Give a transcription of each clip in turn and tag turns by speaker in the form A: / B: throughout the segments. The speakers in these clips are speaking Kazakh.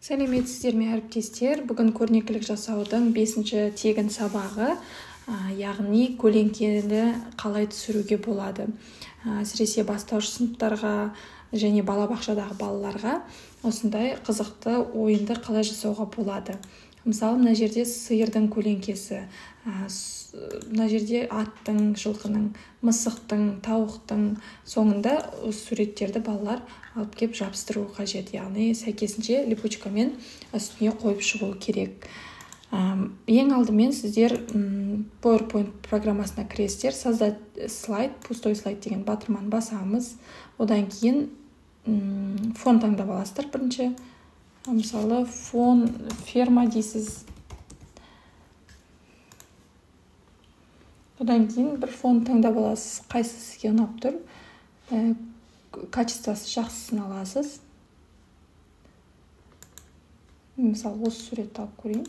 A: Сәлеметсіздер ме әріптестер? Бүгін көрнекілік жасаудың 5-ші тегін сабағы, яғни көлеңкені қалай түсіруге болады. Әсіресе бастауыш сыныптарға және балабақшадағы балаларға осындай қызықты ойынды қалай жасауға болады. Мысалы, мына жерде сиырдың көлеңкесі, мына жерде аттың, жылқының, мысықтың, тауықтың соңында суреттерді балалар алып кеп жабыстыру қажет. Яғни сәйкесінше липучкамен үстіне қойып шығу керек. Ең алдымен сіздер PowerPoint программасына кіресіздер. Создать слайд, пустой слайд деген батырманы басамыз. Одан кейін фон таңдап аласыздар бірінші. Мысалы, фон ферма дейсіз. Одан кейін бір фон таңдап аласыз. Қайсы сізге ұнап тұр? Качествосы жақсысын аласыз. Мысалы, осы суретті алып көрейін.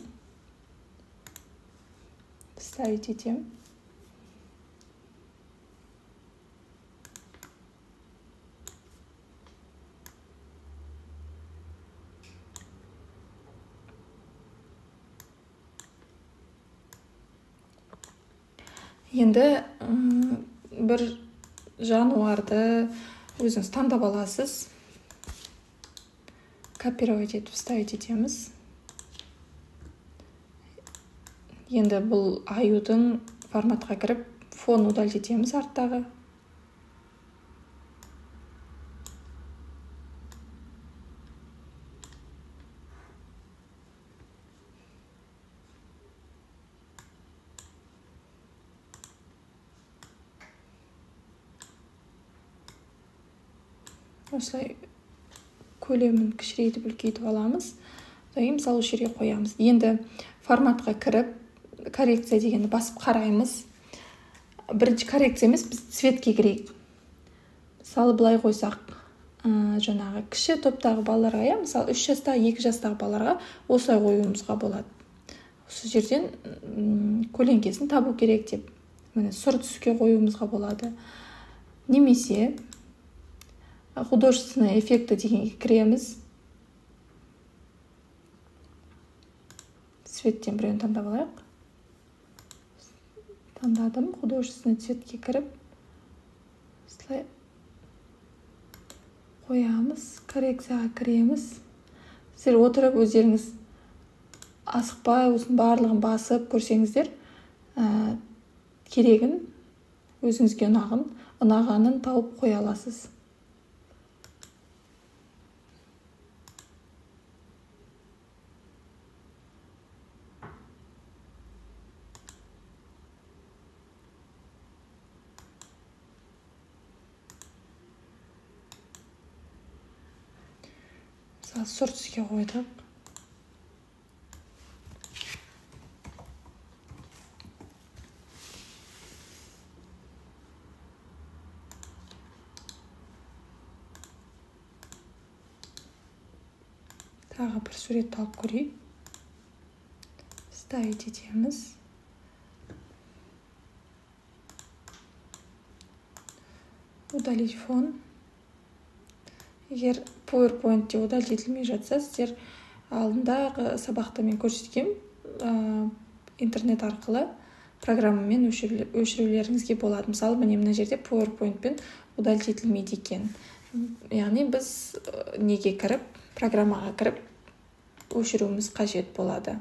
A: Ставить етем. Енді бір жануарды өзіңіз таңдап аласыз. Копировать етіп ставить етеміз. Енді бұл аюдың форматқа кіріп, фон удалить етеміз арттағы. Осылай көлемін кішірейтіп үлкейтіп аламыз. Мысалы, осы жерге қоямыз. Енді форматқа кіріп, коррекция дегенді басып қараймыз. Бірінші коррекция емес, біз цветке кірейік. Мысалы, былай қойсақ, жаңағы кіші топтағы балаларға, мысалы 3 жастағы, 2 жастағы балаларға осылай қоюымызға болады. Осы жерден көлеңкесін табу керек деп, сұр түске қоюымызға болады. Немесе художественный эффекті дегенге кіреміз. Цветтен біреуін таңдап алайық. Таңдадым, художественный цветке кіріп, осылай қоямыз, коррекцияға кіреміз. Сіздер отырып өздеріңіз асықпай, осының барлығын басып көрсеңіздер, керегін, өзіңізге ұнағанын тауып қоя аласыз. Сұр түске қойдық. Тағы бір суретті алып көрейік. Ставить етеміз. Удалить фон. Егер PowerPoint-те удалить етілмей жатса, сіздер алдында сабақта мен көрсеткен интернет арқылы программамен өшірулеріңізге болады. Мысалы, мына жерде PowerPoint-пен удалить етілмейді екен. Яғни біз неге кіріп, программаға кіріп, өшіруіміз қажет болады.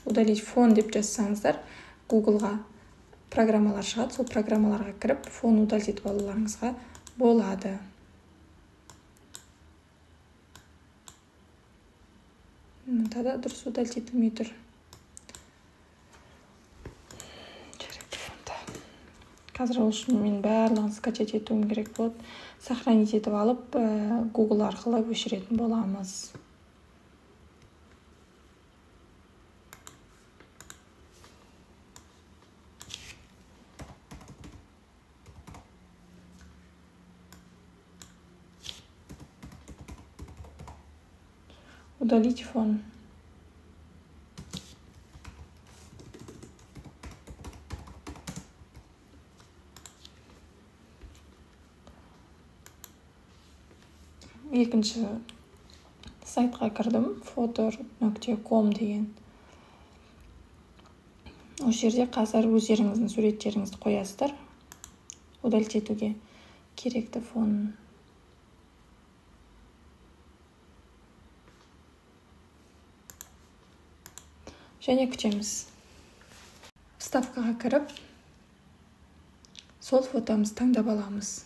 A: Удалить фон деп жазсаңыздар, Google-ға программалар шығады, сол программаларға кіріп, фон удалить етіп алуларыңызға болады. Мұнда дұрыс удалить етілмей тұр. Қазір ол үшін мен барлығын скачать етуім керек болады. Сохранить етіп алып, Google арқылы өшіретін боламыз. Удалить фон. екінші сайтқа кірдім, fotor.com деген. Осы жерде қазір өздеріңіздің суреттеріңізді қоясыздар. Удалить етуге керекті фон. Және күтеміз. Вставкаға кіріп, сол фотомызды таңдап аламыз.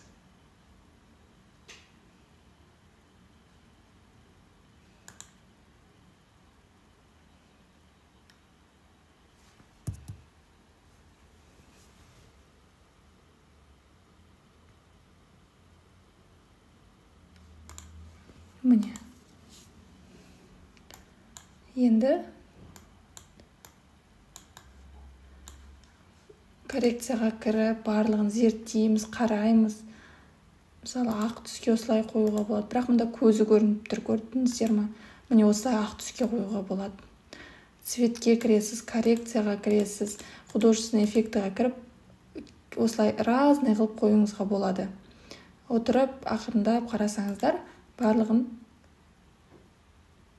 A: Міне. Енді коррекцияға кіріп, барлығын зерттейміз, қараймыз. Мысалы, ақ түске осылай қоюға болады. Бірақ мұнда көзі көрініп тұр, көрдіңіздер ме? Міне осылай ақ түске қоюға болады. Цветке кіресіз, коррекцияға кіресіз, художественный эффектіға кіріп, осылай разный қылып қоюыңызға болады. Отырып, ақырындап қарасаңыздар, барлығын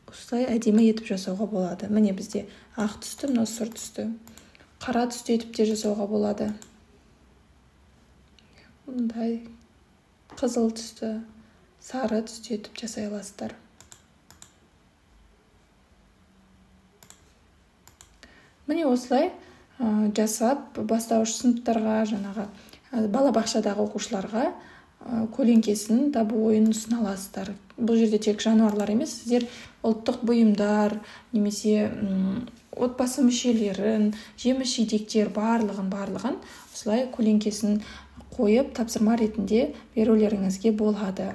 A: осылай әдемі етіп жасауға болады. Міне бізде ақ түсті, мына сұр түсті. Қара түсті етіп те жасауға болады. Мұндай қызыл түсті, сары түсті етіп жасай аласыздар. Міне осылай жасап, бастауыш сыныптарға, жаңағы балабақшадағы оқушыларға көлеңкесін табу ойынын ұсына аласыздар. Бұл жерде тек жануарлар емес, сіздер ұлттық бұйымдар, немесе отбасы мүшелерін, жеміс-жидектер барлығын осылай көлеңкесін қойып, тапсырма ретінде берулеріңізге болады.